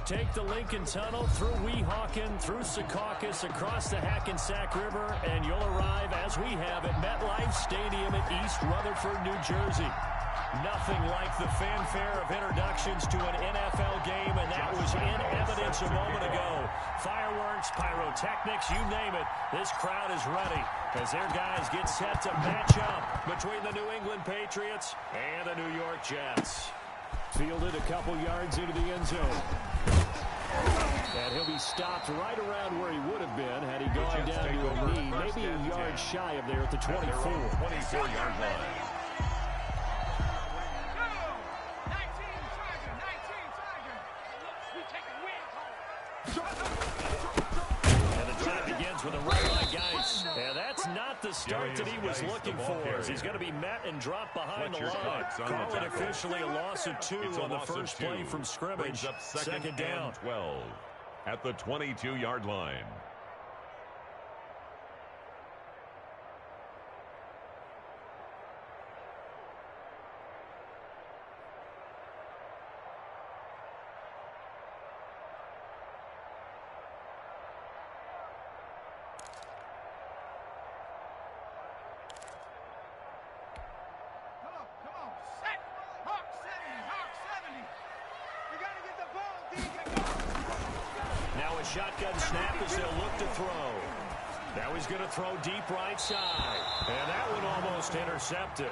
take the Lincoln Tunnel through Weehawken, through Secaucus, across the Hackensack River, and you'll arrive, as we have, at MetLife Stadium in East Rutherford, New Jersey. Nothing like the fanfare of introductions to an NFL game, and that was in evidence a moment ago. Fireworks, pyrotechnics, you name it, this crowd is ready as their guys get set to match up between the New England Patriots and the New York Jets. Fielded a couple yards into the end zone. And he'll be stopped right around where he would have been had he gone down to a knee, maybe a yard shy of there at the 24. 24-yard line. With a run by Geis. And that's not the start that he was looking for. He's going to be met and dropped behind the line. Call it officially a loss of 2 on the first play from scrimmage. Second down. 12 at the 22-yard line. Shotgun snap as they'll look to throw. Now he's going to throw deep right side. And that one almost intercepted.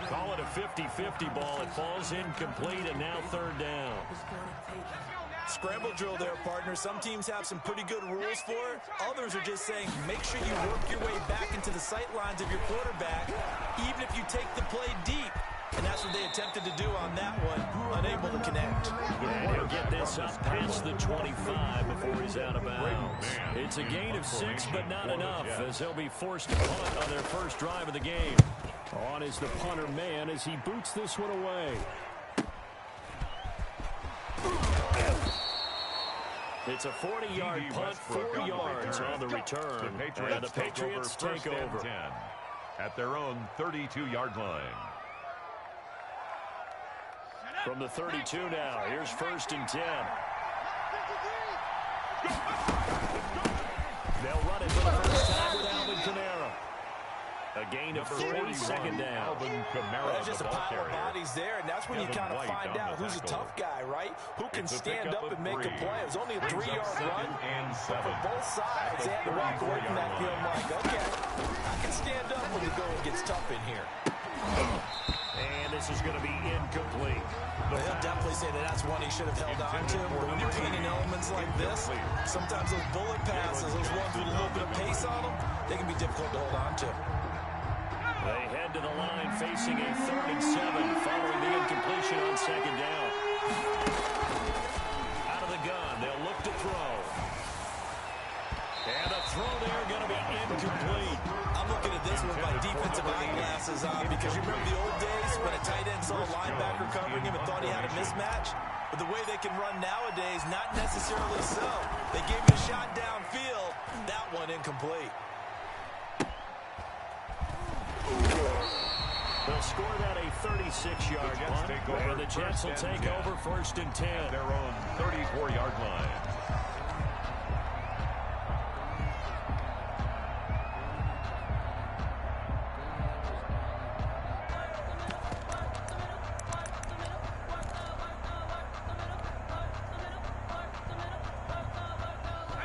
Call it a 50-50 ball. It falls incomplete, and now third down. Scramble drill there, partner. Some teams have some pretty good rules for it. Others are just saying make sure you work your way back into the sight lines of your quarterback, even if you take the play deep. And that's what they attempted to do on that one, unable to connect. And he'll get this up past the 25 before he's out of bounds. It's a gain of 6, but not enough, as they'll be forced to punt on their first drive of the game. On is the punter man as he boots this one away. It's a 40-yard punt, 4 yards on the return. And the Patriots take over. 10 at their own 32-yard line. From the 32 now, here's 1st and 10. They'll run it for the first time with Alvin Kamara. A gain of 3, second down. Alvin Kamara, there's just a pile of bodies there, and that's when you kind of find out who's a tough guy, right? Who can stand up and make a play. It was only a 3-yard run, but for both sides, they had to walk away from that field like, okay, I can stand up when the going gets tough in here. And this is going to be incomplete. But he'll definitely say that that's one he should have held on to. But when you're playing in elements like this, sometimes those bullet passes, those ones with a little bit of pace on them, they can be difficult to hold on to. They head to the line facing a 3rd and 7 following the incompletion on second down. Out of the gun, they'll look to throw. And the throw there going to be incomplete. I'm looking at this with my defensive eyeglasses on because you remember the old days when a tight end saw a linebacker covering him and thought he had a mismatch? But the way they can run nowadays, not necessarily so. They gave him a shot downfield. That one incomplete. They'll score that a 36-yard punt, and the Jets will take over 1st and 10. Their own 34-yard line.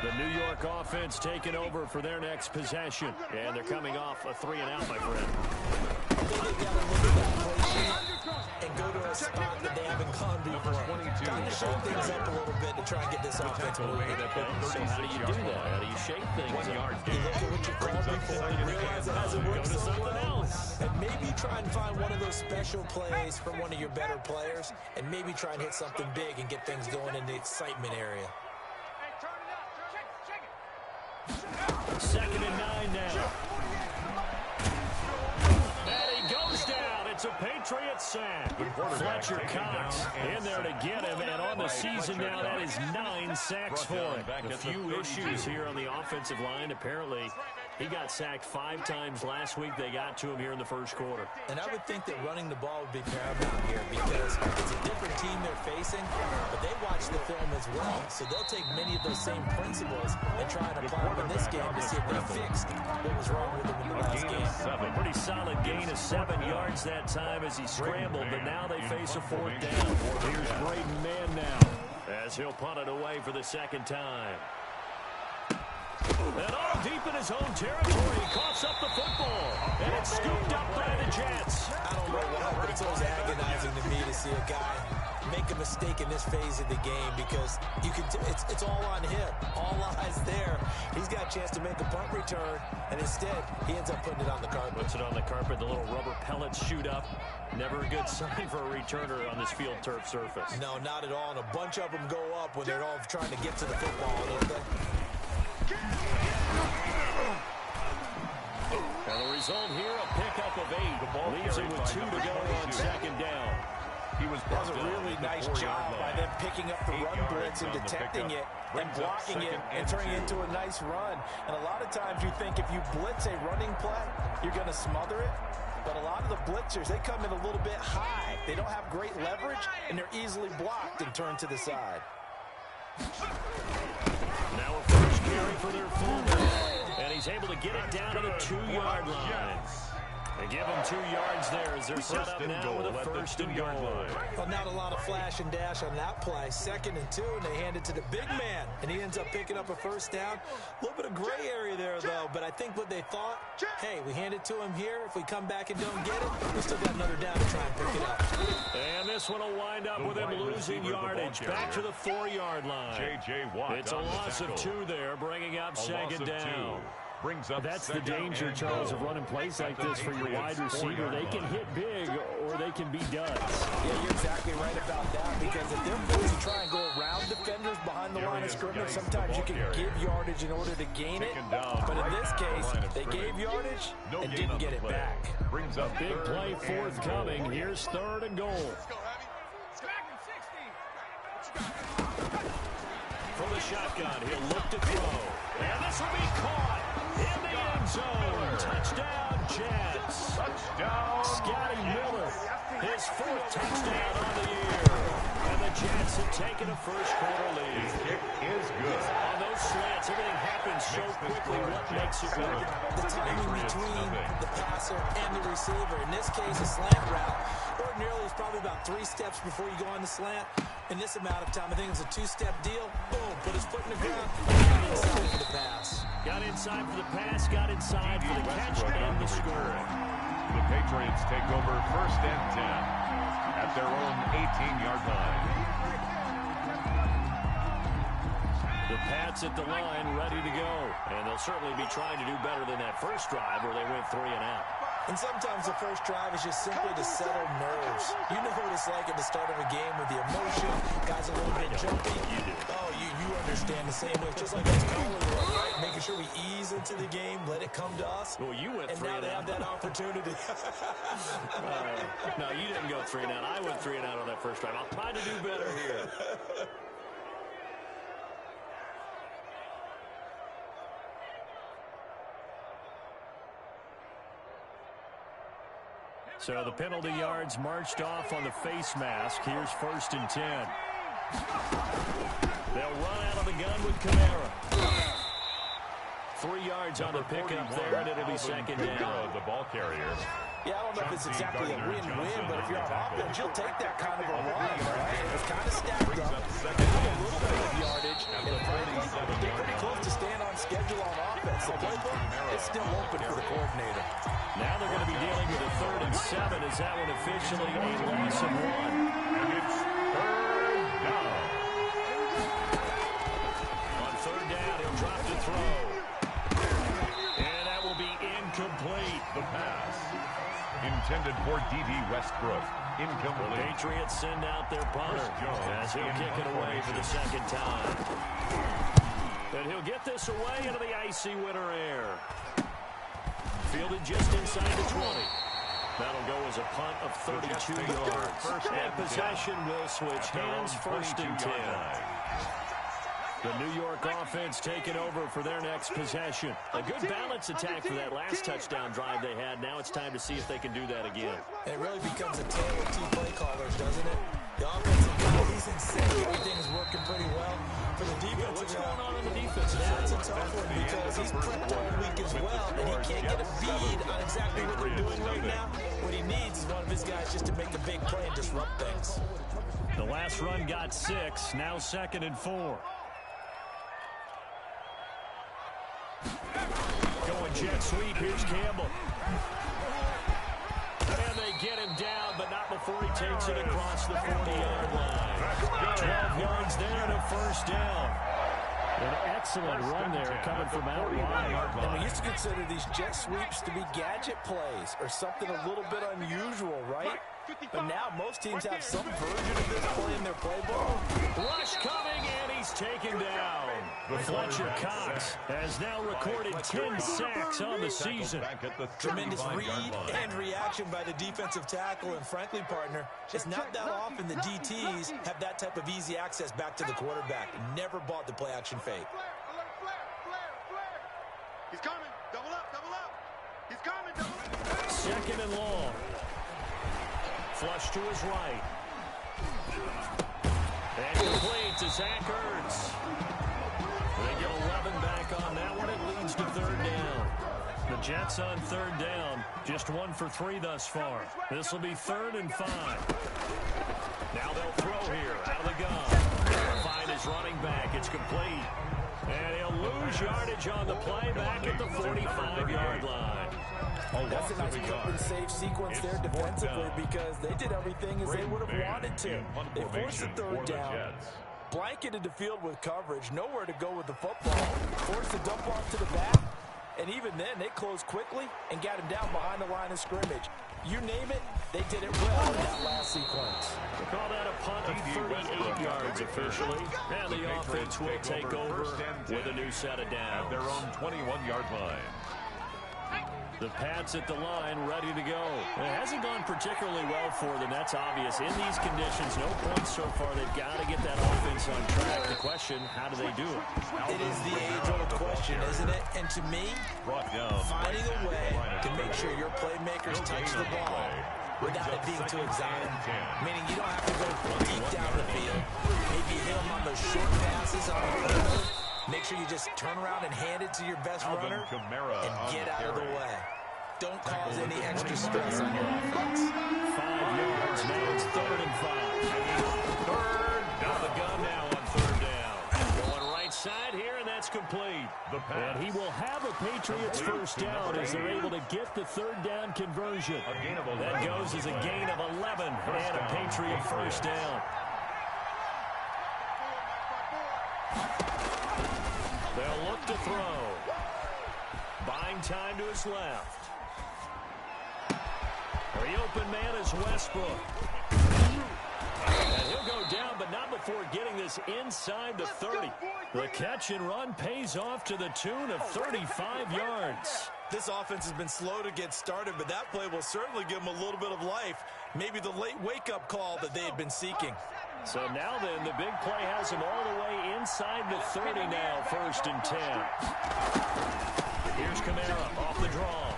The New York offense taking over for their next possession. And they're coming off a 3-and-out, my friend. I think they got to look at that play sheet and go to a spot that they haven't gone before. Time to shake things up a little bit to try and get this offense moving. So how do you do that? How do you shake things up? You look at what you called before and realize it hasn't worked so well. And maybe try and find one of those special plays from one of your better players and maybe try and hit something big and get things going in the excitement area. 2nd and 9 now. And he goes down. It's a Patriot sack. Fletcher Cox in there to get him. And on the season now, that is 9 sacks for him. A few issues here on the offensive line. Apparently, He got sacked 5 times last week. They got to him here in the first quarter. And I would think that running the ball would be paramount here because it's a different team they're facing, but they watch the film as well. So they'll take many of those same principles and try and apply them in this game to see if they fixed what was wrong with them in the last game. A pretty solid gain of 7 yards that time as he scrambled, but now they face a 4th down. Here's Braden Mann now as he'll punt it away for the 2nd time. And all deep in his own territory, he coughs up the football, and it's scooped up by the Jets. I don't know why, but it's always agonizing to me to see a guy make a mistake in this phase of the game because you can. It's all on him. All eyes there. He's got a chance to make a punt return, and instead, he ends up putting it on the carpet. Puts it on the carpet. The little rubber pellets shoot up. Never a good sign for a returner on this field turf surface. No, not at all. And a bunch of them go up when they're all trying to get to the football, don't they? And the result here, a pickup of 8. Leaves it with 2 to go on 2nd down. That was a really nice job by them picking up the run blitz and detecting it and blocking it and turning it into a nice run. And a lot of times you think if you blitz a running play, you're going to smother it. But a lot of the blitzers, they come in a little bit high. They don't have great leverage, and they're easily blocked and turned to the side. Now a first carry for their fullback, and he's able to get it down to the 2-yard line. They give him 2 yards there as they're set up now with a 1st and goal. Well, not a lot of flash and dash on that play. 2nd and 2, and they hand it to the big man, and he ends up picking up a 1st down. A little bit of gray area there, though, but I think what they thought, hey, we hand it to him here. If we come back and don't get it, we still got another down to try and pick it up. And this one will wind up with him losing yardage back to the 4-yard line. It's a loss of 2 there, bringing up 2nd down. That's the danger, Charles, of running plays like this for your wide receiver. They can hit big or they can be duds. Yeah, you're exactly right about that because if they're forced to try and go around defenders behind the line of scrimmage, sometimes you can give yardage in order to gain it. But in this case, they gave yardage and didn't get it back. A big play forthcoming. Here's 3rd and goal. From the shotgun, he'll look to throw. And this will be caught in the end zone. Touchdown, Jets. Touchdown. Scotty Miller, his 4th touchdown on the year. And the Jets have taken a first-quarter lead. Kick is good. On those slants, everything happens so quickly. What makes it work? The timing between the passer and the receiver. In this case, a slant route. Ordinarily, it's probably about 3 steps before you go on the slant. In this amount of time, I think it's a 2-step deal. Boom, put his foot in the ground, got inside for the pass. Got inside for the pass, got inside for the catch, and the score. The Patriots take over 1st and 10 at their own 18-yard line. The Pats at the line, ready to go. And they'll certainly be trying to do better than that first drive where they went 3 and out. And sometimes the first drive is just simply to settle nerves. You know what it's like at the start of a game with the emotion. Guys a little bit jumpy. You do. Oh, you understand the same way. Just like us calling, right? Making sure we ease into the game, let it come to us. Well, you went 3 and now they have that opportunity. No, you didn't go 3 and out. I went 3 and out on that first drive. I'll try to do better here. So the penalty yards marched off on the face mask. Here's 1st and 10. They'll run out of the gun with Kamara. 3 yards on the pickup there, and it'll be 2nd down. The ball carrier. Yeah, I don't know if it's exactly a win-win, but if you're on offense, you'll take that kind of a run, right? It's kind of stacked up. They need a little bit of yardage, and they're pretty close to staying on schedule on offense. The playbook is still open for the coordinator. Now they're going to be dealing with a 3rd and 7. Is that one officially a loss of 1? And it's 3rd down. On 3rd down, he'll drop to throw. And that will be incomplete. The pass. Intended for D.D. Westbrook. Incomplete. Patriots send out their punter as he'll kick it away for the 2nd time. And he'll get this away into the icy winter air. Fielded just inside the 20. That'll go as a punt of 32 yards. And possession will switch hands, 1st and 10. The New York offense taking over for their next possession. A good balance attack for that last touchdown drive they had. Now it's time to see if they can do that again. It really becomes a tale of two play callers, doesn't it? The offensive guy, he's in sync. Everything's working pretty well. For the defense, what's going on the defensive side? That's a tough one because he's prepped all week as well, and he can't get a bead on exactly what they're doing right now. What he needs is one of his guys just to make a big play and disrupt things. The last run got 6. Now 2nd and 4. Going jet sweep. Here's Campbell. And they get him down, but not before he takes it across the 40-yard line. 12 yards there and a first down. An excellent run there coming from out wide. And we used to consider these jet sweeps to be gadget plays or something a little bit unusual, right? But now most teams have some version of this play in their playbook. Rush coming, and he's taken down. Fletcher Cox has now recorded 10 sacks on the season. Tremendous read and reaction by the defensive tackle, and frankly, partner, it's not that often the DTs have that type of easy access back to the quarterback. Never bought the play action fake. He's coming. Double up, double up. He's coming, double up. 2nd and long. Flush to his right. And complete to Zach Ertz. They get 11 back on that one. It leads to 3rd down. The Jets on 3rd down. Just 1 for 3 thus far. This will be 3rd and 5. Now they'll throw here out of the gun. They'll find his running back. It's complete. And he'll lose yardage on the play back at the 45-yard line. That's a nice cut and save sequence there defensively because they did everything as they would have wanted to. They forced the 3rd down, blanketed the field with coverage, nowhere to go with the football, forced the dump off to the back, and even then they closed quickly and got him down behind the line of scrimmage. You name it, they did it well in that last sequence. We call that a punt of 38 yards officially. And the offense will take over with a new set of downs. Their own 21-yard line. The Pats at the line, ready to go. It hasn't gone particularly well for them. That's obvious. In these conditions, no points so far. They've got to get that offense on track. The question, how do they do it? It is the age-old question, isn't it? And to me, finding a way to make sure your playmakers touch the ball without it being too exotic. Meaning you don't have to go deep down the field. Maybe hit them on those short passes on the corner. Make sure you just turn around and hand it to your best runner and get out of the way. Don't cause any extra stress on your offense. 5 yards. Now it's 3rd and 5. 3rd. Got the gun now on 3rd down. Going right side here, and that's complete. And he will have a Patriots first down as they're able to get the 3rd down conversion. That goes as a gain of 11 and a Patriot first down. They'll look to throw. Buying time to his left. The open man is Westbrook. And he'll go down, but not before getting this inside the 30. The catch and run pays off to the tune of 35 yards. This offense has been slow to get started, but that play will certainly give them a little bit of life. Maybe the late wake-up call that they had been seeking. So now then, the big play has him all the way inside the 30 now, 1st and 10. Here's Kamara off the draw.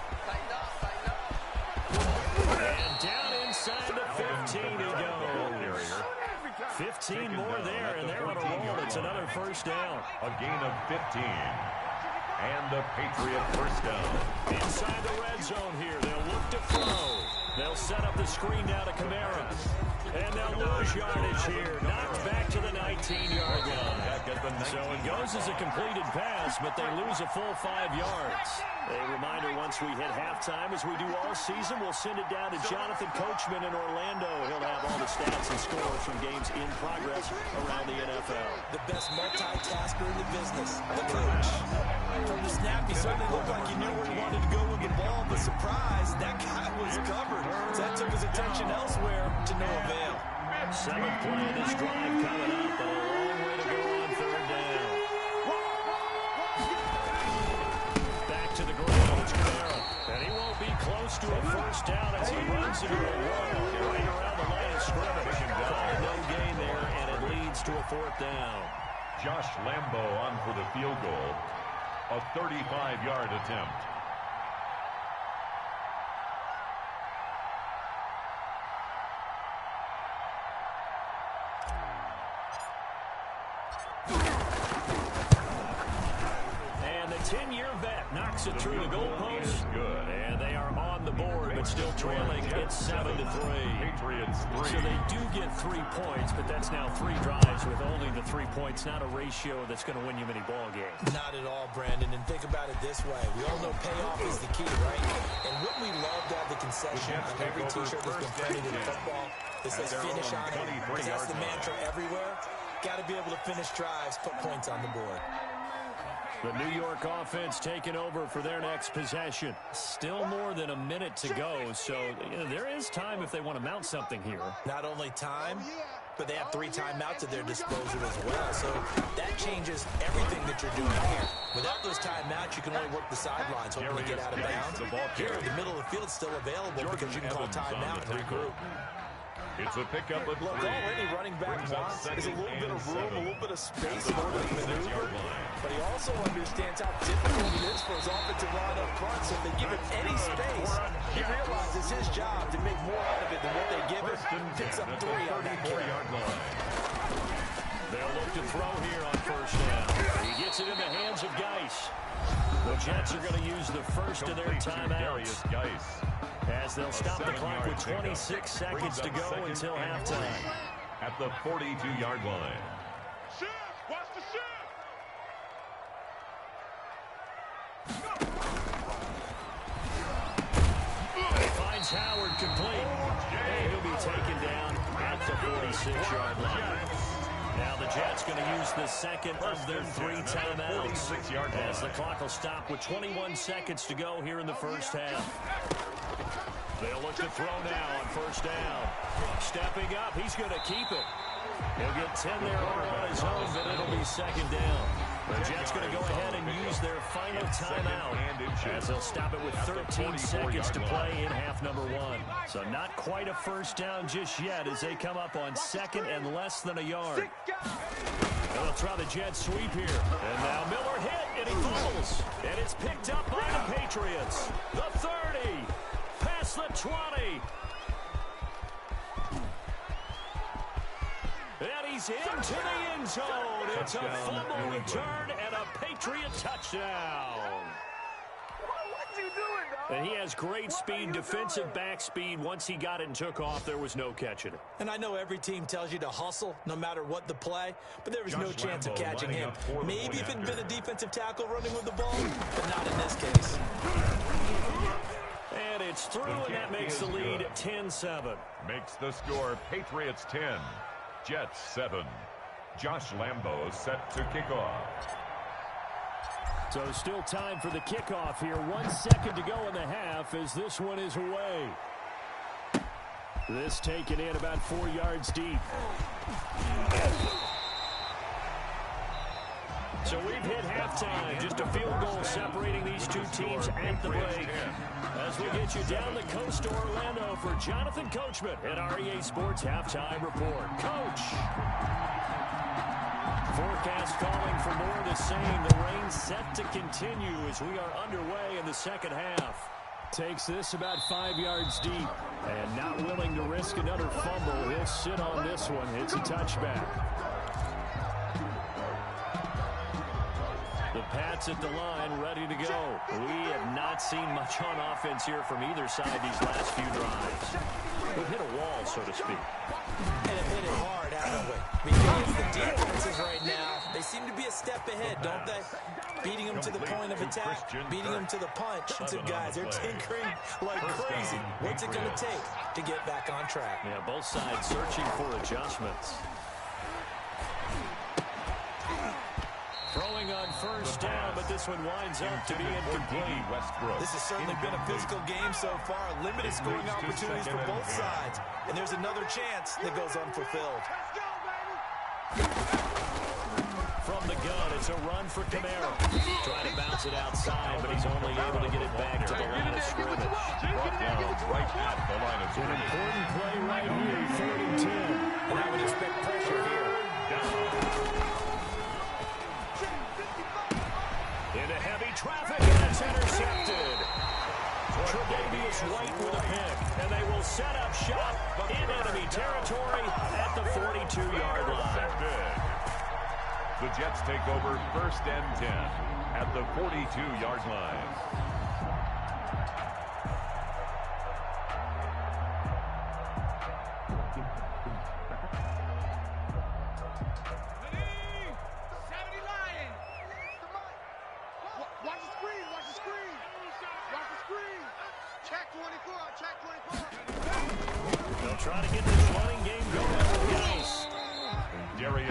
And down inside the 15 he goes. 15 more there, and they're on a roll. It's another first down. A gain of 15. And the Patriot first down. Inside the red zone here. They'll look to throw. They'll set up the screen now to Kamara. And they'll lose yardage here. Knocked back to the 19-yard line. So it goes as a completed pass, but they lose a full 5 yards. A reminder, once we hit halftime, as we do all season, we'll send it down to Jonathan Coachman in Orlando. He'll have all the stats and scores from games in progress around the NFL. The best multitasker in the business, the coach. From the snap, he certainly looked like he knew where he wanted to go with the ball. The surprise, that guy was covered. So that took his attention elsewhere to no avail. 7th play of this drive coming up, but a long way to go on 3rd down. Back to the ground, it's Kamara. And he won't be close to a first down as he runs into a wall right around the line of scrimmage. No gain there, and it leads to a 4th down. Josh Lambo on for the field goal. A 35-yard attempt. And the 10-year vet knocks it through the goalpost. Good. And they are on the board, but still trailing. It's 7-3. Patriots 3. So they do get 3 points, but that's now 3 drives with only the 3 points. Not a ratio that's going to win you many ball games. Not at all, Brandon. And think about it this way. We all know payoff is the key, right? And wouldn't we love to have the concession on every T-shirt that's been printed in football that says finish on it? Because that's the mantra everywhere. Got to be able to finish drives, put points on the board. The New York offense taking over for their next possession. Still more than a minute to go, so there is time if they want to mount something here. Not only time, but they have 3 timeouts at their disposal as well. So that changes everything that you're doing here. Without those timeouts, you can only work the sidelines, hoping to get out of bounds. Here, the middle of the field is still available because you can call timeout and regroup. It's a pickup of 3. Look, already running back wants is a little bit of room, a little bit of space in order to maneuver. But he also understands how difficult it is for his offensive line up front. So if they give him any space, he realizes his job to make more out of it than what they give him. Picks up 3 on that carry. They'll look to throw here on first down. He gets it in the hands of Geis. The Jets are going to use the first of their timeouts, as they'll stop the clock with 26 seconds to go until halftime. At the 42-yard line. Shift! Watch the shift! Finds Howard complete. And he'll be taken down at the 46-yard line. Now the Jets going to use the second of their 3 timeouts, as the clock will stop with 21 seconds to go here in the first half. They'll look to throw now on first down. Stepping up, he's going to keep it. He'll get 10 there on his own, but it'll be second down. The Jets going to go ahead and use their final timeout, as they'll stop it with 13 seconds to play in half number 1. So not quite a first down just yet as they come up on second and less than a yard. They'll try the jet sweep here. And now Miller hit, and he falls. And it's picked up by the Patriots. The 30. Past the 20. And he's into the end zone. It's a fumble return and a Patriot touchdown. And he has great speed, defensive back speed. Once he got it and took off, there was no catching it. And I know every team tells you to hustle no matter what the play, but there was no chance of catching him. Maybe if it had been a defensive tackle running with the ball, but not in this case. And it's through, and that makes the lead 10-7. Makes the score Patriots 10, Jets 7. Josh Lambo set to kick off. So still time for the kickoff here. 1 second to go in the half as this one is away. This taken in about 4 yards deep. So we've hit halftime. Just a field goal separating these two teams at the break. As we get you down the coast to Orlando for Jonathan Coachman at REA Sports Halftime Report. Coach! Forecast calling for more of the same. The rain set to continue as we are underway in the second half. Takes this about 5 yards deep. And not willing to risk another fumble. He'll sit on this one. It's a touchback. The Pats at the line, ready to go. We have not seen much on offense here from either side these last few drives. We've hit a wall, so to speak. And have hit it hard, haven't we? Because the defenses right now, they seem to be a step ahead, don't they? Beating them to the point of attack, beating them to the punch. So guys, they're tinkering like crazy. What's it going to take to get back on track? Yeah, both sides searching for adjustments. Throwing on first down, but this one winds up to be incomplete. This has certainly been a physical game so far. Limited scoring opportunities for both sides. And there's another chance that goes unfulfilled. From the gun, it's a run for Camaro. Trying to bounce it outside, but he's only able to get it back to the line of scrimmage. Brought down right at the line of An scrimmage. important play right here, 3rd and 10. And I would expect pressure here. Into heavy traffic, and it's intercepted. Tre'Davious White with a pick, and they will set up shop in enemy territory at the 42-yard line. The Jets take over 1st and 10 at the 42-yard line. Watch the screen, watch the screen. Watch the screen. Check 24, check 24. They'll try to get this running game going. Nice.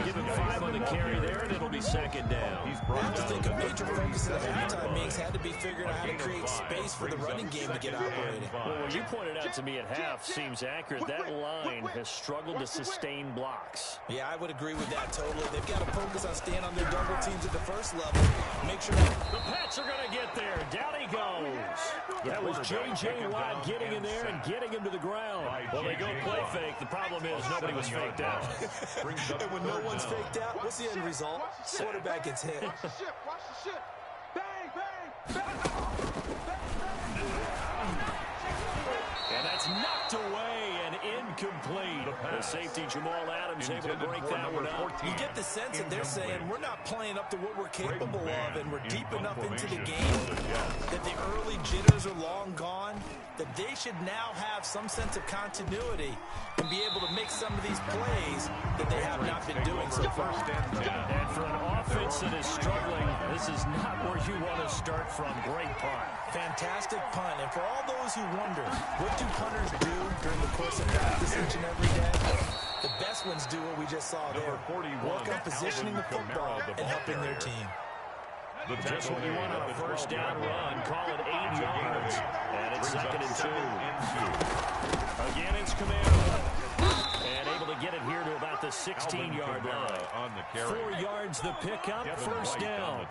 Give him 5 on the carry there, and it'll be 2nd down. I have to think a major focus of the halftime meetings had to be figuring out how to create space for the running game to get operated. Well, what you pointed out to me at half seems accurate. That line has struggled to sustain blocks. Yeah, I would agree with that totally. They've got to focus on staying on their double teams at the first level. Make sure that the Pats are going to get there. Down he goes. That was J.J. Watt getting in there and getting him to the ground. Well, they go play fake. The problem is nobody was faked out. and when no one's faked out, what's the end result? Quarterback gets hit. Watch the ship, watch the ship. Bang, bang, bang. And that's knocked away and incomplete. The safety Jamal Adams able to break that one up. You get the sense that they're saying we're not playing up to what we're capable of, and we're deep enough into the game that the early jitters are long gone, that they should now have some sense of continuity and be able to make some of these plays that they have not been doing so far. And for an offense that is struggling, this is not where you want to start from. Great punt. Fantastic punt. And for all those who wonder, what do punters do during the course of practice each and every day? The best ones do what we just saw there. Work on positioning the football and helping their team. Just what you want on a 1st down run. Call it 8 yards. And it's 2nd and 2. Again, it's Camaro. And able to get it here to about the 16-yard line. 4 yards the pickup, 1st down.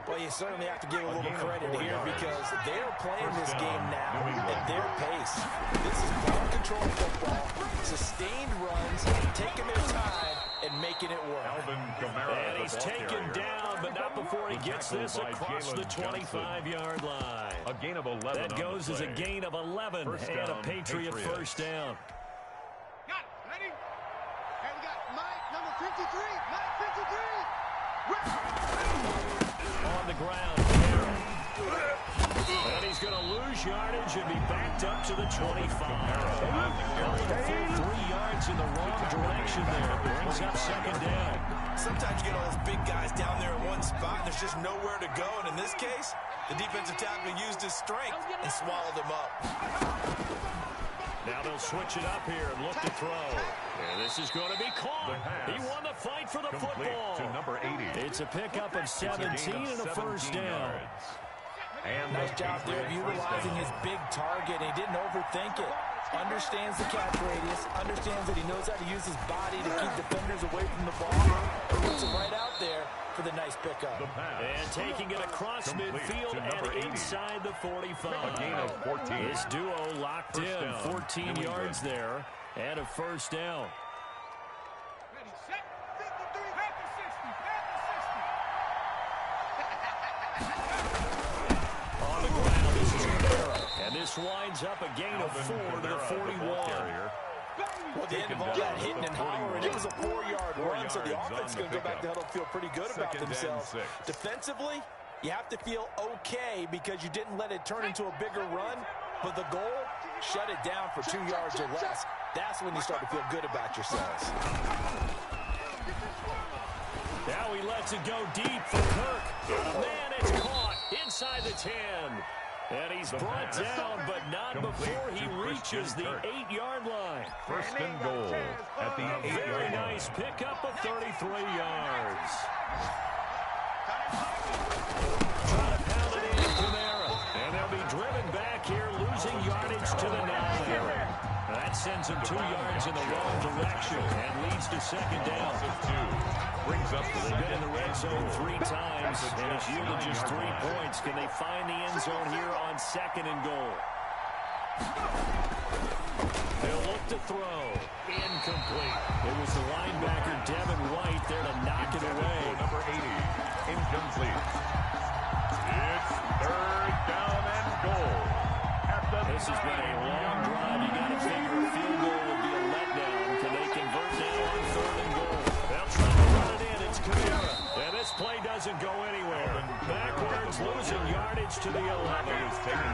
Well, you certainly have to give a little credit here because they're playing this game now at their pace. This is ball control football, sustained runs, taking their time and making it work. And he's taken down, but not before he gets this across the 25-yard line. A gain of 11. That goes as a gain of 11 and a Patriot 1st down. Got it, ready? And we got Mike, number 53. Mike, 53. On the ground, and he's going to lose yardage and be backed up to the 25. Only a full 3 yards in the wrong direction there. Brings up 2nd down. Sometimes you get all those big guys down there in one spot, and there's just nowhere to go. And in this case, the defensive tackle used his strength and swallowed him up. Now they'll switch it up here and look to throw. And this is going to be caught. He won the fight for the football. To number 80. It's a pickup of 17 and a 1st down. And nice job there of utilizing his big target. He didn't overthink it. Understands the catch radius. Understands that he knows how to use his body to keep defenders away from the ball. He puts it right out there for the nice pickup. And taking it across midfield and inside the 45. A gain of 14. This duo locked in. 14 yards there and a 1st down. Ready, set, 53, back to 60, back to 60. On the ground, this is Camaro. And this winds up a gain of 4 to the 41. Well, the end of all that hitting and hollering, it was a 4-yard run, so the offense is going to go back to huddle and feel pretty good about themselves. Defensively, you have to feel okay because you didn't let it turn into a bigger run, but the goal, shut it down for 2 yards or less. That's when you start to feel good about yourselves. Now he lets it go deep for Kirk. Man, it's caught inside the 10. And he's brought down, but not before he reaches the 8-yard line. 1st and goal at the 8-yard line. Very nice pickup of 33 yards. Trying to pound it in, Camaro. And they'll be driven back here, losing yardage to the 9. That sends him 2 yards in the wrong direction and leads to 2nd down. Brings up the They've been in the red zone 3 times, and it's yielded just 3 points. Can they find the end zone here on 2nd and goal? They'll look to throw. Incomplete. It was the linebacker, Devin White, there to knock it away. Number 80, incomplete. gain yardage to the 11.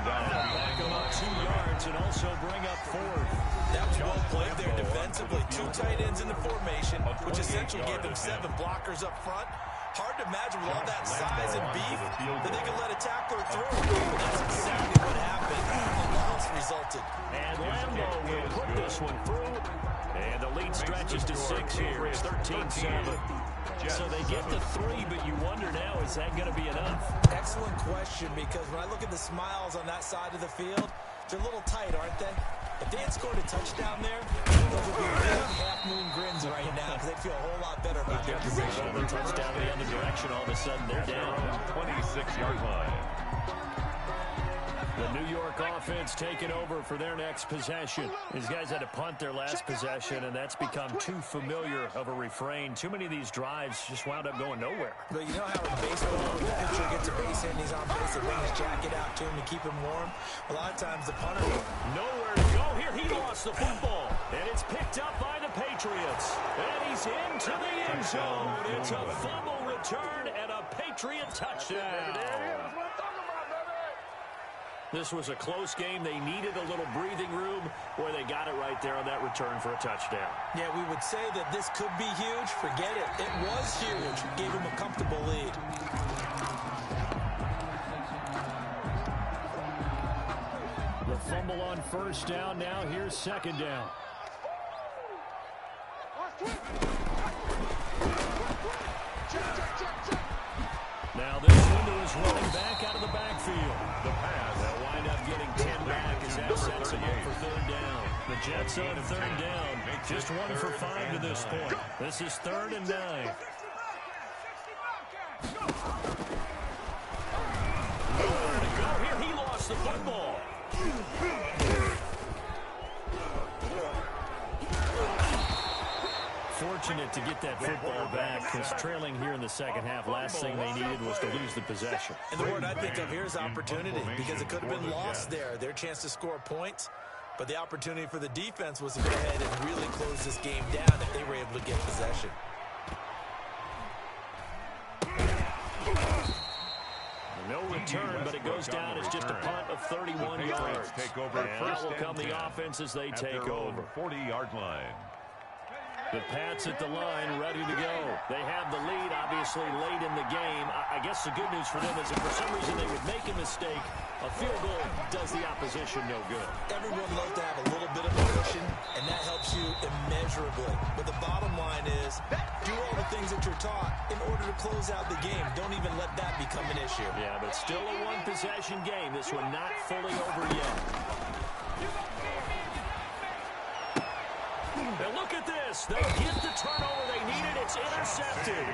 Back about 2 yards and also bring up 4th. That was well played there defensively. 2 tight ends in the formation, which essentially gave them 7 blockers up front. Hard to imagine with all that size and beef that they could let a tackler through. But that's exactly what happened. A loss resulted. And Lambo will put this one through. And the lead stretches to 6 here. It's 13-7. So they get to 3, but you wonder now, is that going to be enough? Excellent question, because when I look at the smiles on that side of the field, they're a little tight, aren't they? If they had scored a touchdown there, those would be big half-moon grins right now because they'd feel a whole lot better about their position. The touchdown in the other direction, all of a sudden they're down. 26-yard line. The New York offense taking over for their next possession. These guys had to punt their last possession, and that's become too familiar of a refrain. Too many of these drives just wound up going nowhere. But you know how in baseball, when the pitcher gets a base hit and he's on base, they bring his jacket out to him to keep him warm? A lot of times the punter... Nowhere to go. Here he lost the football. And it's picked up by the Patriots. And he's into the end zone. It's a fumble return and a Patriot touchdown. This was a close game. They needed a little breathing room. Boy, they got it right there on that return for a touchdown. Yeah, we would say that this could be huge. Forget it. It was huge. Gave him a comfortable lead. The fumble on first down. Now here's second down. Now this window is running back out of the backfield. The pass. They'll wind up getting 10 back as that sets them up for third down. The Jets on third down. Just 1 for 5 to this point. This is 3rd and 9. Nowhere to go. Here he lost the football. Fortunate to get that football back because trailing here in the second half, last thing they needed was to lose the possession. And the word I think of here is opportunity because it could have been lost there. Their chance to score points, but the opportunity for the defense was to go ahead and really close this game down if they were able to get possession. No return, but it goes down as just a punt of 31 yards. And out will come the offense as they take over. 40-yard line. The Pats at the line, ready to go. They have the lead, obviously, late in the game. I guess the good news for them is if for some reason they would make a mistake, a field goal does the opposition no good. Everyone loves to have a little bit of a cushion, and that helps you immeasurably. But the bottom line is, do all the things that you're taught in order to close out the game. Don't even let that become an issue. Yeah, but still a one-possession game. This one not fully over yet. And look at this. They get the turnover they needed. It's intercepted.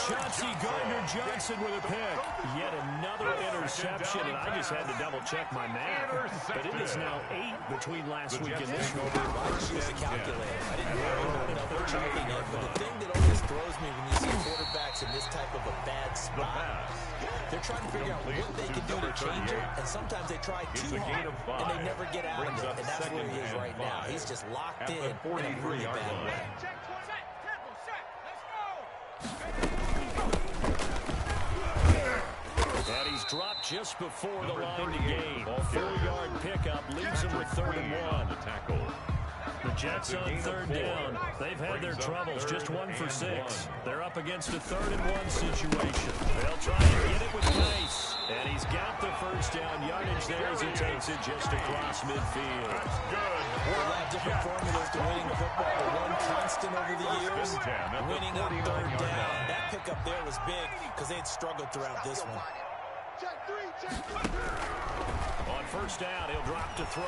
Chauncey Gardner-Johnson with a pick. Yet another interception, and I just had to double-check my math. But it is now 8 between last week and this week. I just used a calculator. I didn't know double checking it. But the thing that always throws me when you see quarterbacks in this type of a bad spot, they're trying to figure out what they can do to change it, and sometimes they try too hard, and they never get out of it, and that's where he is right now. He's just locked in a really bad way. And he's dropped just before the line to gain. 4-yard pickup leaves him with 3rd and 1. The tackle. The Jets on third down. They've had their troubles, just 1 for 6. They're up against a 3rd and 1 situation. They'll try and get it with pace. And he's got the first down yardage there as he takes it just across midfield. Good. A lot of different formulas to winning football, but one constant over the years, winning on third down. That pickup there was big because they had struggled throughout this one. On first down, he'll drop to throw.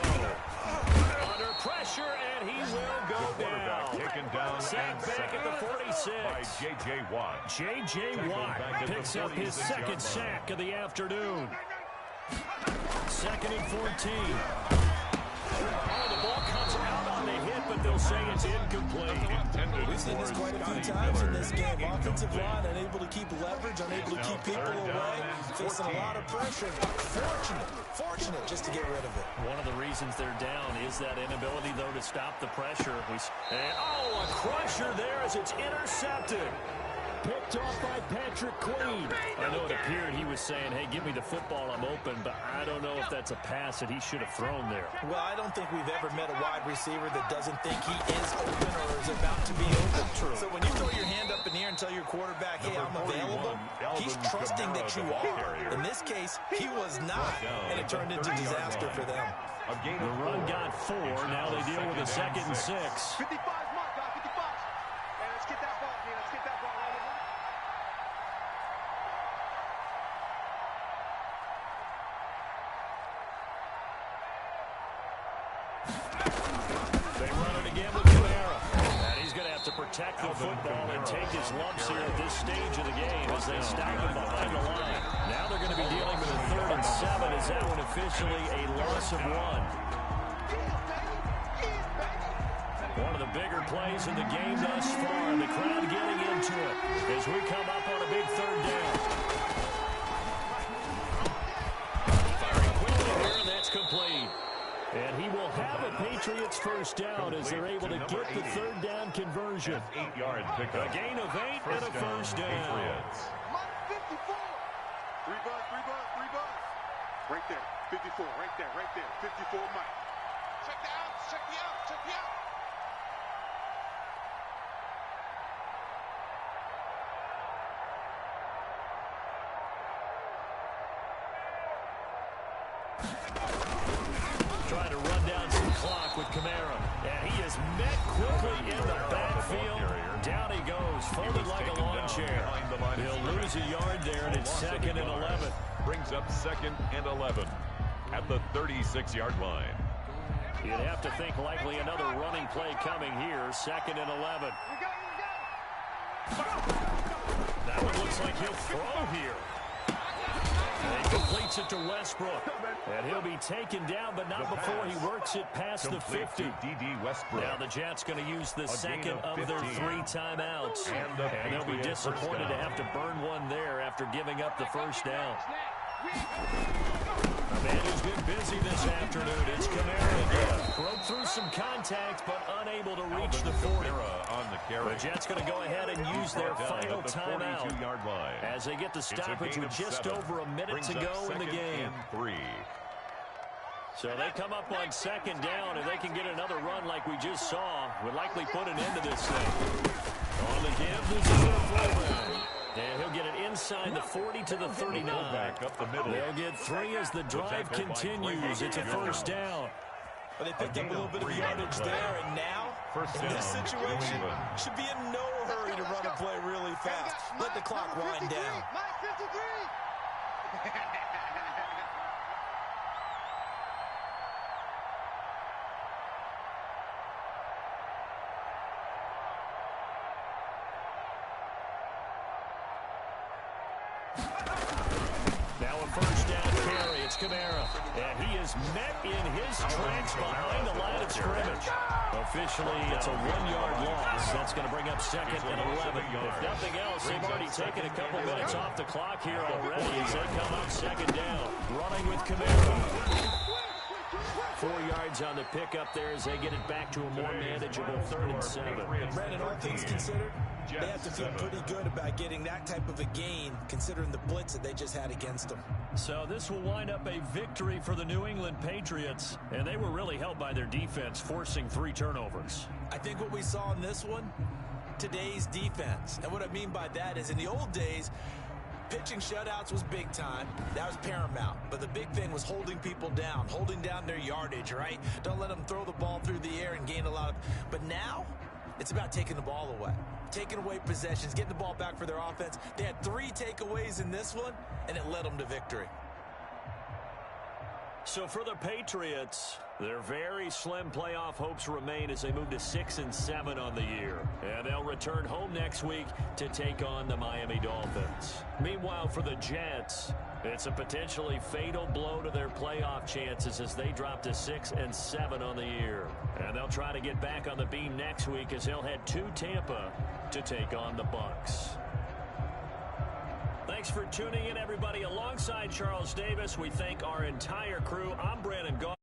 Under pressure, and he will go down. Taken down. Sacked back at the 46. By J.J. Watt. J.J. Watt picks up his second sack of the afternoon. 2nd and 14. Oh, the ball comes out on the hit, but they'll say it's incomplete. We've seen this quite a few times in this game. Offensive line unable to keep leverage, unable to keep people away, facing a lot of pressure. Fortunate just to get rid of it. One of the reasons they're down is that inability, though, to stop the pressure. And, oh, a crusher there as it's intercepted. picked off by Patrick Queen. I know it appeared he was saying, hey, give me the football, I'm open, but I don't know if that's a pass that he should have thrown there. Well, I don't think we've ever met a wide receiver that doesn't think he is open or is about to be open. True. So when you throw your hand up in the air and tell your quarterback, hey, I'm available, he's trusting that you are. In this case, he was not, and it turned into disaster for them. The run got 4. Now they deal with a 2nd and 6. 55 mark, guys, 55. Hey, let's get that ball, man. Let's get that ball. They run it again with Camara. And he's going to have to protect the football and take his lumps here at this stage of the game as they stack him behind the line. Now they're going to be dealing with a 3rd and 7 as that one officially a loss of 1. One of the bigger plays in the game thus far, and the crowd getting into it as we come up on a big 3rd down. Firing quickly here, and that's complete. And he will have a Patriots first down as they're able to get the 3rd down conversion. 8-yard pickup. A gain of 8 and a first down. Patriots. Minus 54. 3 buzz, 3 buzz, 3 buzz. Right there, 54, right there, 54 Mike. Check the outs, check the outs, check the outs. Trying to run down some clock with Camara. And he is met quickly in the backfield. Down he goes, folded like a lawn chair. He'll lose a yard there, and it's 2nd and 11. Brings up 2nd and 11 at the 36-yard line. You'd have to think likely another running play coming here. 2nd and 11. That one looks like he'll throw here. And he completes it to Westbrook. And he'll be taken down, but not before he works it past the 50. D.D. Westbrook. Now the Jets going to use the 2nd of their 3 timeouts. And they'll be disappointed to have to burn one there after giving up the first down. A man who's been busy this afternoon. It's Camara again. Broke through some contact, but unable to reach the 40. On the carry. The Jets going to go ahead and use their final timeout as they get the stoppage with just over a minute to go in the game. So they come up on 2nd down. If they can get another run like we just saw, would likely put an end to this thing. On the give, this is a fullback. And he'll get it inside the 40 to the 39. Up the middle. They'll get 3 as the drive continues. It's a first down. But they picked up a little bit of yardage there, and now, in this situation, should be in no hurry to run a play really fast. Let the clock wind down. Minus 53. Now a first down carry. It's Camara. And he is met in his tracks behind the line of scrimmage. Officially, it's a 1-yard loss. That's going to bring up 2nd and 11. If nothing else, they've already taken a couple minutes off the clock here already as they come up 2nd down. Running with Camara. 4 yards on the pickup there as they get it back to a more manageable 3rd and 7. Brandon, all things considered, they have to feel pretty good about getting that type of a gain, considering the blitz that they just had against them. So this will wind up a victory for the New England Patriots, and they were really helped by their defense, forcing 3 turnovers. I think what we saw in this one, today's defense. And what I mean by that is in the old days, pitching shutouts was big time. That was paramount. But the big thing was holding people down, holding down their yardage, right? Don't let them throw the ball through the air and gain a lot of... But now, it's about taking the ball away. Taking away possessions, getting the ball back for their offense. They had 3 takeaways in this one, and it led them to victory. So for the Patriots, their very slim playoff hopes remain as they move to 6 and 7 on the year. And they'll return home next week to take on the Miami Dolphins. Meanwhile, for the Jets, it's a potentially fatal blow to their playoff chances as they drop to 6 and 7 on the year. And they'll try to get back on the beam next week as they'll head to Tampa to take on the Bucs. Thanks for tuning in, everybody. Alongside Charles Davis, we thank our entire crew. I'm Brandon Goff.